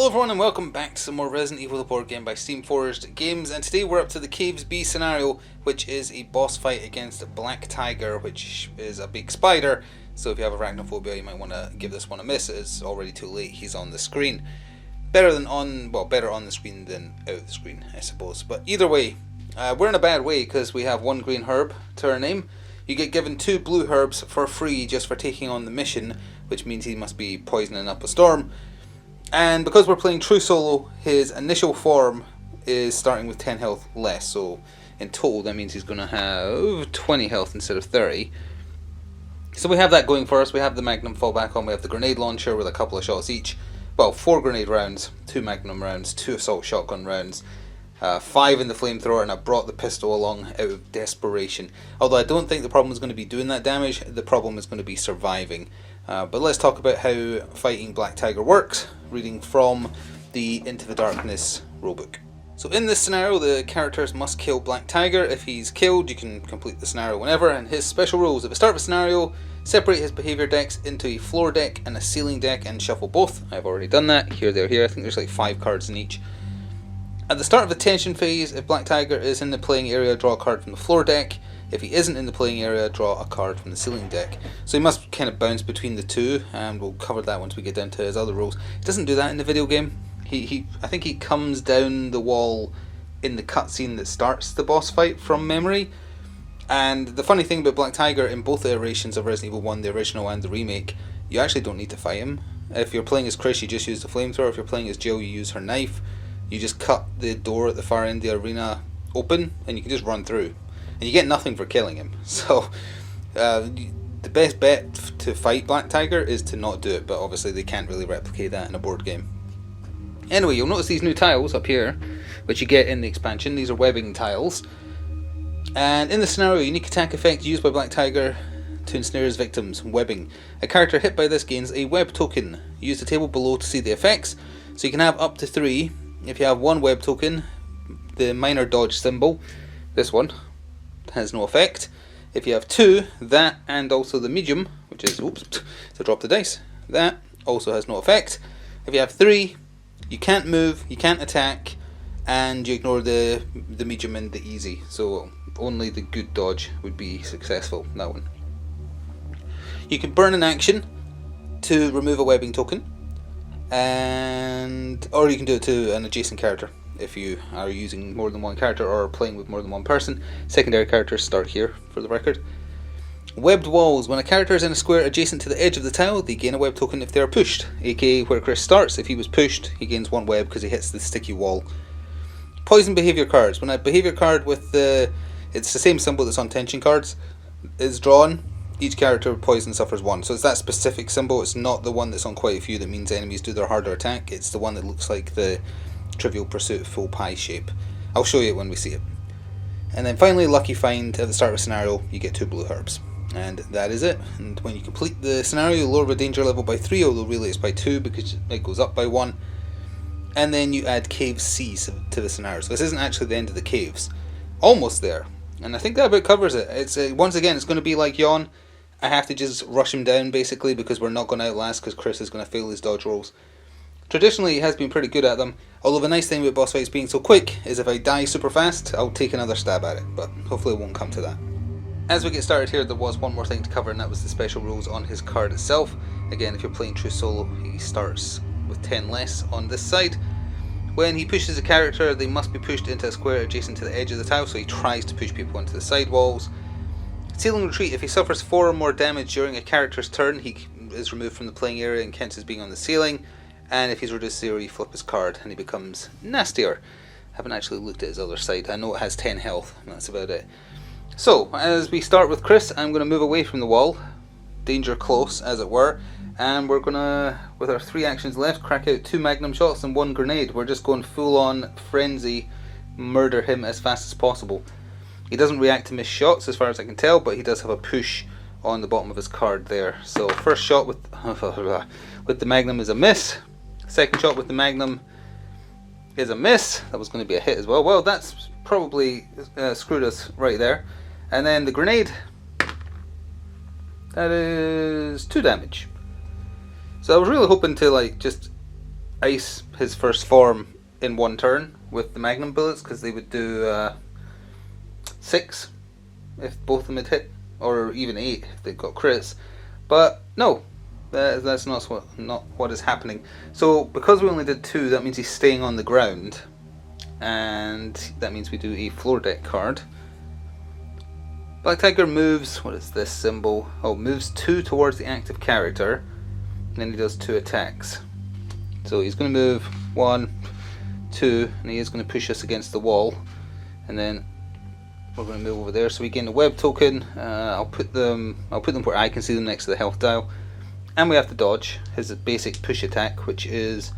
everyone and welcome back to some more Resident Evil the board game by Steamforged Games, and today we're up to the Caves B scenario, which is a boss fight against Black Tiger, which is a big spider. So if you have arachnophobia you might want to give this one a miss. It's already too late, he's on the screen. Better on the screen than out of the screen, I suppose. But either way, we're in a bad way because we have one green herb to our name. You get given 2 blue herbs for free just for taking on the mission, which means he must be poisoning up a storm. And because we're playing true solo, his initial form is starting with 10 health less, so in total that means he's going to have 20 health instead of 30. So we have that going for us. We have the Magnum fallback on, we have the grenade launcher with a couple of shots each. Well, 4 grenade rounds, 2 Magnum rounds, 2 assault shotgun rounds, 5 in the flamethrower, and I brought the pistol along out of desperation. Although I don't think the problem is going to be doing that damage, the problem is going to be surviving. But let's talk about how fighting Black Tiger works, reading from the Into the Darkness rulebook. So in this scenario, the characters must kill Black Tiger. If he's killed, you can complete the scenario whenever, and his special rules: at the start of the scenario, separate his behaviour decks into a floor deck and a ceiling deck and shuffle both. I've already done that. Here, there, here. I think there's like 5 cards in each. At the start of the tension phase, if Black Tiger is in the playing area, draw a card from the floor deck. If he isn't in the playing area, draw a card from the ceiling deck. So he must kind of bounce between the two, and we'll cover that once we get down to his other rules. He doesn't do that in the video game. I think he comes down the wall in the cutscene that starts the boss fight from memory. And the funny thing about Black Tiger, in both the iterations of Resident Evil 1, the original and the remake, you actually don't need to fight him. If you're playing as Chris, you just use the flamethrower. If you're playing as Jill, you use her knife. You just cut the door at the far end of the arena open, and you can just run through. And you get nothing for killing him. So the best bet to fight Black Tiger is to not do it, but obviously they can't really replicate that in a board game. Anyway, you'll notice these new tiles up here, which you get in the expansion. These are webbing tiles. And in the scenario, unique attack effect used by Black Tiger to ensnare his victims, webbing. A character hit by this gains a web token. Use the table below to see the effects. So you can have up to 3. If you have 1 web token, the minor dodge symbol, this one, has no effect. If you have 2, that and also the medium, which is, oops, to drop the dice, that also has no effect. If you have 3, you can't move, you can't attack, and you ignore the medium and the easy. So only the good dodge would be successful, that one. You can burn an action to remove a webbing token, or you can do it to an adjacent character if you are using more than one character or playing with more than one person. Secondary characters start here, for the record. Webbed walls. When a character is in a square adjacent to the edge of the tile, they gain a web token if they are pushed, aka where Chris starts. If he was pushed, he gains 1 web because he hits the sticky wall. Poison behaviour cards. When a behaviour card with it's the same symbol that's on tension cards, is drawn, each character with poison suffers 1. So it's that specific symbol. It's not the one that's on quite a few that means enemies do their harder attack. It's the one that looks like the Trivial Pursuit full pie shape. I'll show you it when we see it. And then finally, lucky find. At the start of a scenario, you get 2 blue herbs. And that is it. And when you complete the scenario, you lower the danger level by 3, although really it's by 2 because it goes up by 1. And then you add Cave C to the scenario. So this isn't actually the end of the caves. Almost there. And I think that about covers it. It's once again, it's going to be like Yawn. I have to just rush him down basically because we're not going to outlast because Chris is going to fail his dodge rolls. Traditionally, he has been pretty good at them, although the nice thing with boss fights being so quick is if I die super fast, I'll take another stab at it, but hopefully it won't come to that. As we get started here, there was one more thing to cover, and that was the special rules on his card itself. Again, if you're playing true solo, he starts with 10 less on this side. When he pushes a character, they must be pushed into a square adjacent to the edge of the tile, so he tries to push people into the side walls. Ceiling retreat. If he suffers 4 or more damage during a character's turn, he is removed from the playing area and counts as being on the ceiling. And if he's reduced to 0, you flip his card and he becomes nastier. I haven't actually looked at his other side. I know it has 10 health, and that's about it. So, as we start with Chris, I'm going to move away from the wall. Danger close, as it were. And we're going to, with our 3 actions left, crack out 2 magnum shots and 1 grenade. We're just going full on frenzy, murder him as fast as possible. He doesn't react to missed shots as far as I can tell, but he does have a push on the bottom of his card there. So first shot with the magnum is a miss. Second shot with the magnum is a miss. That was going to be a hit as well. Well, that's probably screwed us right there. And then the grenade, that is 2 damage. So I was really hoping to just ice his first form in one turn with the magnum bullets, because they would do 6 if both of them had hit, or even 8 if they got crits. But no, that's not what is happening. So because we only did 2, that means he's staying on the ground, and that means we do a floor deck card. Black Tiger moves, what is this symbol? Oh, moves 2 towards the active character, and then he does 2 attacks. So he's going to move 1, 2, and he is going to push us against the wall, and then we're going to move over there. So we gain a web token. I'll put them where I can see them, next to the health dial, and we have to dodge his basic push attack, which is,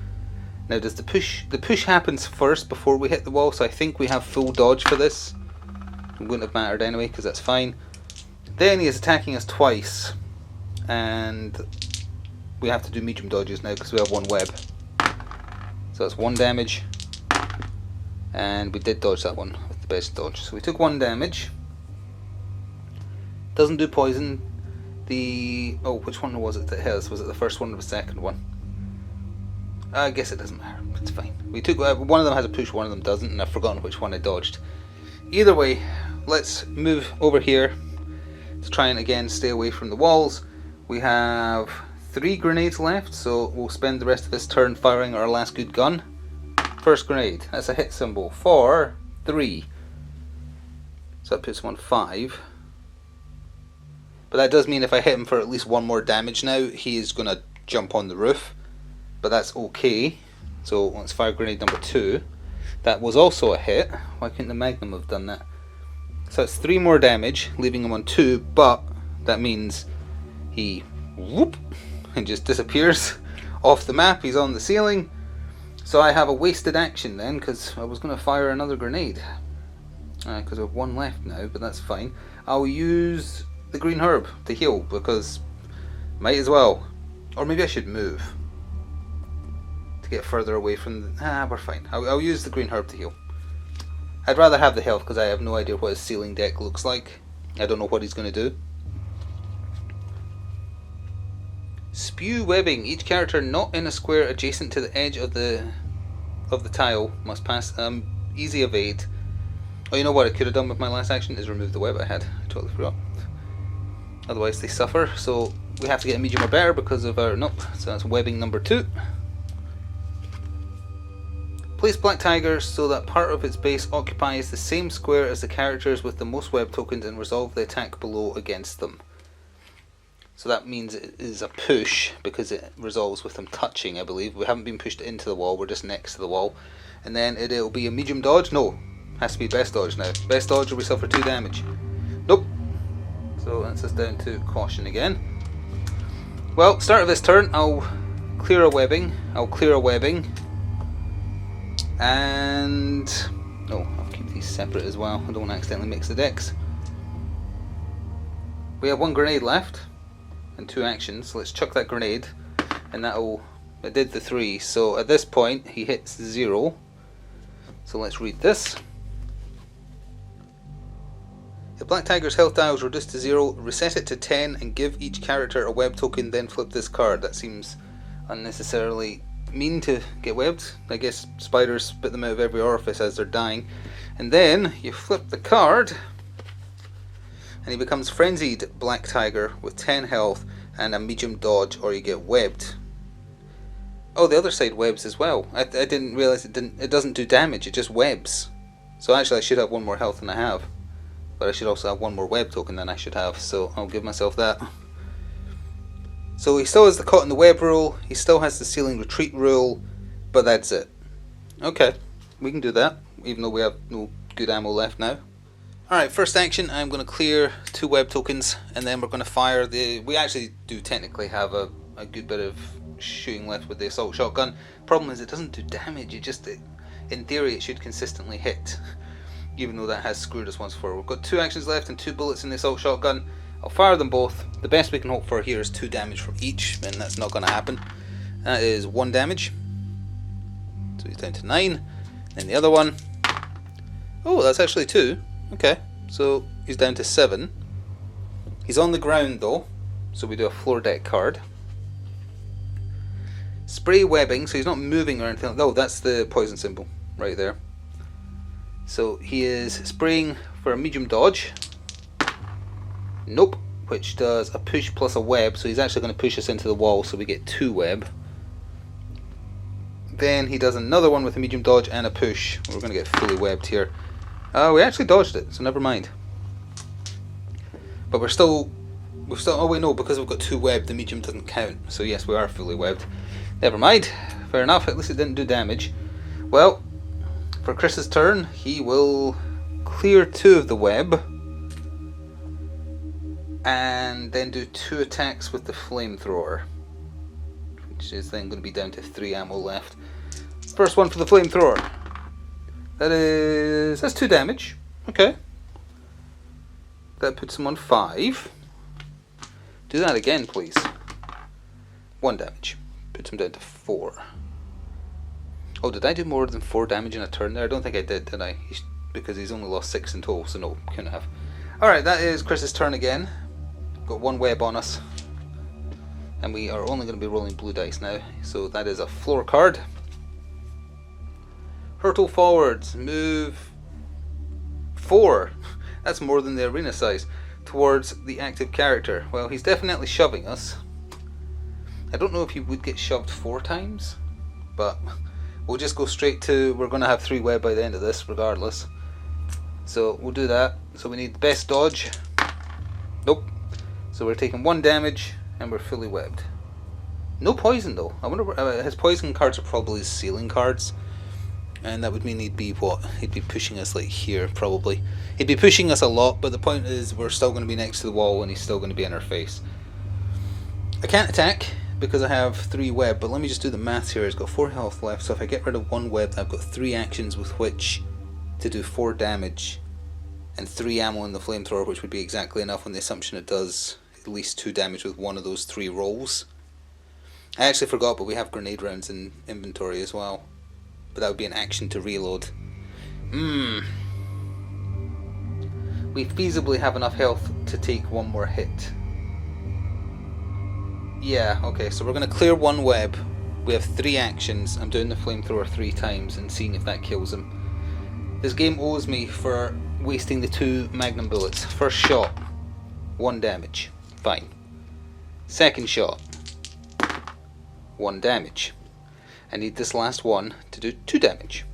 now does the push happens first before we hit the wall, so I think we have full dodge for this. It wouldn't have mattered anyway, because that's fine. Then he is attacking us twice, and we have to do medium dodges now because we have 1 web. So that's 1 damage, and we did dodge that one with the best dodge. So we took 1 damage. Doesn't do poison. Which one was it that hit us? Was it the first one or the second one? I guess it doesn't matter. It's fine. We took one of them has a push, one of them doesn't, and I've forgotten which one I dodged. Either way, let's move over here to try and again stay away from the walls. We have 3 grenades left, so we'll spend the rest of this turn firing our last good gun. First grenade, that's a hit symbol for 3. So that puts him on 5. But that does mean if I hit him for at least 1 more damage now, he is going to jump on the roof. But that's okay. So let's fire grenade number 2. That was also a hit. Why couldn't the magnum have done that? So it's 3 more damage, leaving him on 2, but that means he whoop and just disappears off the map. He's on the ceiling. So I have a wasted action then, because I was going to fire another grenade. Because we have 1 left now, but that's fine. I'll use the green herb to heal, because might as well. Or maybe I should move to get further away from the... we're fine. I'll use the green herb to heal. I'd rather have the health because I have no idea what his ceiling deck looks like. I don't know what he's going to do. Spew webbing. Each character not in a square adjacent to the edge of the tile must pass. Easy evade. Oh, you know what I could have done with my last action is remove the web I had. I totally forgot. Otherwise they suffer. So we have to get a medium or better because of our... Nope. So that's webbing number 2. Place Black Tiger so that part of its base occupies the same square as the characters with the most web tokens, and resolve the attack below against them. So that means it is a push because it resolves with them touching, I believe. We haven't been pushed into the wall, we're just next to the wall. And then it'll be a medium dodge. No, has to be best dodge now. Best dodge or we suffer 2 damage. Nope. So that's us down to caution again. Well, start of this turn, I'll clear a webbing. And I'll keep these separate as well. I don't want to accidentally mix the decks. We have 1 grenade left and 2 actions, so let's chuck that grenade, and it did the 3. So at this point he hits 0. So let's read this. If Black Tiger's health dial is reduced to 0, reset it to 10 and give each character a web token, then flip this card. That seems unnecessarily mean to get webbed. I guess spiders spit them out of every orifice as they're dying. And then you flip the card and he becomes Frenzied Black Tiger with 10 health and a medium dodge, or you get webbed. Oh, the other side webs as well. I didn't realise it doesn't do damage, it just webs. So actually I should have 1 more health than I have. But I should also have 1 more web token than I should have, so I'll give myself that. So he still has the caught in the web rule, he still has the ceiling retreat rule, but that's it. Okay, we can do that, even though we have no good ammo left now. Alright, first action, I'm going to clear 2 web tokens, and then we're going to fire the... We actually do technically have a good bit of shooting left with the assault shotgun. Problem is it doesn't do damage, in theory it should consistently hit. Even though that has screwed us once before. We've got 2 actions left and 2 bullets in the assault shotgun. I'll fire them both. The best we can hope for here is 2 damage from each, and that's not going to happen. That is 1 damage. So he's down to 9. And the other one... Oh, that's actually 2. Okay, so he's down to 7. He's on the ground though, so we do a floor deck card. spray webbing, so he's not moving or anything. Oh, that's the poison symbol right there. So he is spraying for a medium dodge. Nope, which does a push plus a web, so he's actually going to push us into the wall, so we get 2 web. Then he does another one with a medium dodge and a push. We're going to get fully webbed here. We actually dodged it, so never mind. But we're still, oh wait, no, because we've got 2 web, the medium doesn't count. So yes, we are fully webbed. Never mind, fair enough, at least it didn't do damage. Well, for Chris's turn, he will clear 2 of the web. And then do 2 attacks with the flamethrower. Which is then going to be down to 3 ammo left. First one for the flamethrower. That's 2 damage. Okay. That puts him on 5. Do that again, please. 1 damage. Puts him down to 4. Oh, did I do more than 4 damage in a turn there? I don't think I did I? Because he's only lost 6 in total, so no, couldn't have. Alright, that is Chris's turn again. Got 1 web on us. And we are only going to be rolling blue dice now. So that is a floor card. Hurtle forwards. Move 4. That's more than the arena size. Towards the active character. Well, he's definitely shoving us. I don't know if he would get shoved 4 times. But we'll just go straight to... We're going to have 3 web by the end of this regardless. So we'll do that. So we need the best dodge. Nope. So we're taking 1 damage. And we're fully webbed. No poison though. I wonder where, his poison cards are probably his sealing cards. And that would mean he'd be what? He'd be pushing us like here probably. He'd be pushing us a lot, but the point is we're still going to be next to the wall and he's still going to be in our face. I can't attack because I have 3 web, but let me just do the maths here. He's got 4 health left, so if I get rid of 1 web, I've got 3 actions with which to do 4 damage. And 3 ammo in the flamethrower, which would be exactly enough on the assumption it does at least 2 damage with one of those 3 rolls. I actually forgot, but we have grenade rounds in inventory as well. But that would be an action to reload. We feasibly have enough health to take 1 more hit. Yeah, okay, so we're going to clear 1 web. We have 3 actions. I'm doing the flamethrower 3 times and seeing if that kills him. This game owes me for wasting the 2 magnum bullets. First shot, 1 damage. Fine. Second shot, 1 damage. I need this last one to do 2 damage.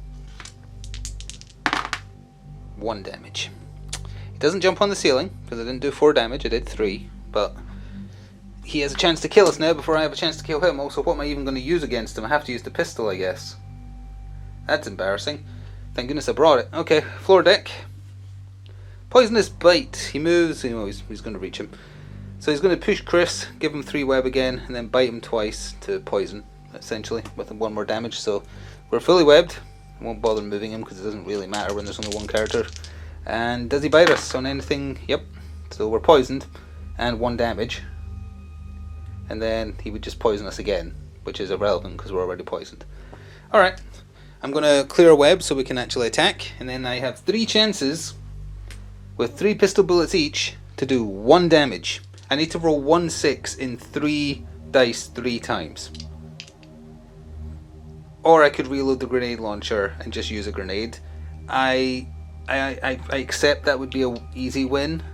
1 damage. He doesn't jump on the ceiling because I didn't do 4 damage, I did 3, but he has a chance to kill us now before I have a chance to kill him. Also, what am I even going to use against him? I have to use the pistol, I guess. That's embarrassing. Thank goodness I brought it. Okay, floor deck. Poisonous bite. He moves, you know, he's going to reach him. So he's going to push Chris, give him 3 web again, and then bite him twice to poison, essentially, with 1 more damage. So we're fully webbed. I won't bother moving him because it doesn't really matter when there's only 1 character. And does he bite us on anything? Yep. So we're poisoned, and 1 damage. And then he would just poison us again, which is irrelevant because we're already poisoned. Alright, I'm going to clear a web so we can actually attack, and then I have 3 chances, with 3 pistol bullets each, to do 1 damage. I need to roll 1-6 in 3 dice 3 times. Or I could reload the grenade launcher and just use a grenade. I accept that would be an easy win.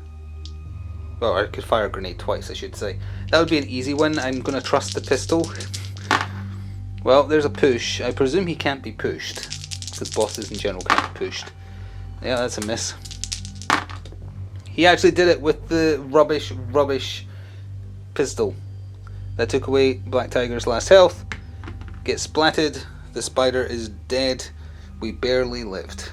Well, I could fire a grenade twice, I should say. That would be an easy win. I'm going to trust the pistol. Well, there's a push. I presume he can't be pushed, because bosses in general can't be pushed. Yeah, that's a miss. He actually did it with the rubbish pistol. That took away Black Tiger's last health. Gets splatted. The spider is dead. We barely lived.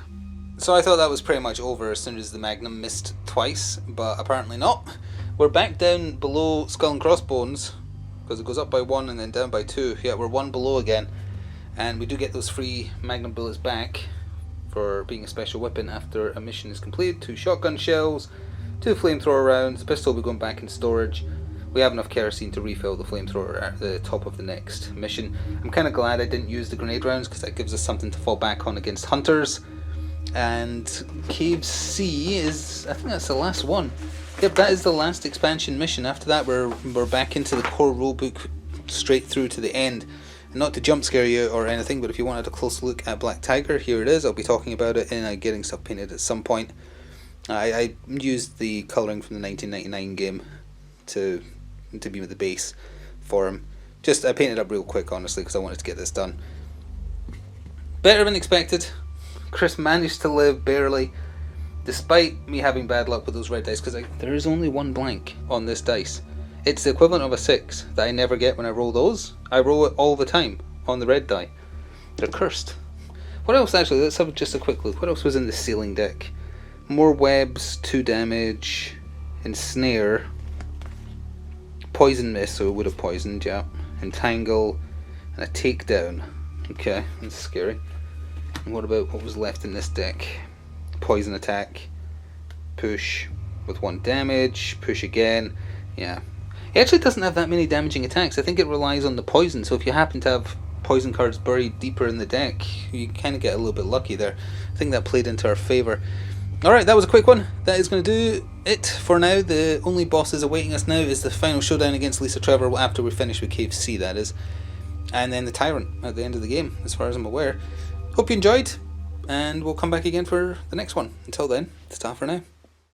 So I thought that was pretty much over as soon as the Magnum missed twice, but apparently not. We're back down below Skull and Crossbones, because it goes up by 1 and then down by 2. Yeah, we're 1 below again. And we do get those free Magnum bullets back for being a special weapon after a mission is completed. 2 shotgun shells, 2 flamethrower rounds, the pistol will be going back in storage. We have enough kerosene to refill the flamethrower at the top of the next mission. I'm kind of glad I didn't use the grenade rounds because that gives us something to fall back on against hunters. And Cave C is, I think that's the last one. Yep, that is the last expansion mission. After that we're back into the core rulebook straight through to the end. And not to jump scare you or anything, but if you wanted a close look at Black Tiger, here it is. I'll be talking about it in a Getting Stuff Painted at some point. I used the colouring from the 1999 game to be the base for him. Just I painted up real quick, honestly, because I wanted to get this done. Better than expected. Chris managed to live barely, despite me having bad luck with those red dice, because there is only one blank on this dice. It's the equivalent of a 6 that I never get when I roll those. I roll it all the time on the red die. They're cursed. What else actually? Let's have just a quick look. What else was in the ceiling deck? More webs, 2 damage, ensnare, poison mist, so it would have poisoned, yeah. Entangle, and a takedown. Okay, that's scary. And what about what was left in this deck? Poison attack, push with 1 damage, push again, yeah. It actually doesn't have that many damaging attacks. I think it relies on the poison, so if you happen to have poison cards buried deeper in the deck, you kind of get a little bit lucky there. I think that played into our favour. Alright, that was a quick one. That is going to do it for now. The only bosses awaiting us now is the final showdown against Lisa Trevor after we finish with Cave C, that is. And then the Tyrant at the end of the game, as far as I'm aware. Hope you enjoyed, and we'll come back again for the next one. Until then, it's ta for now.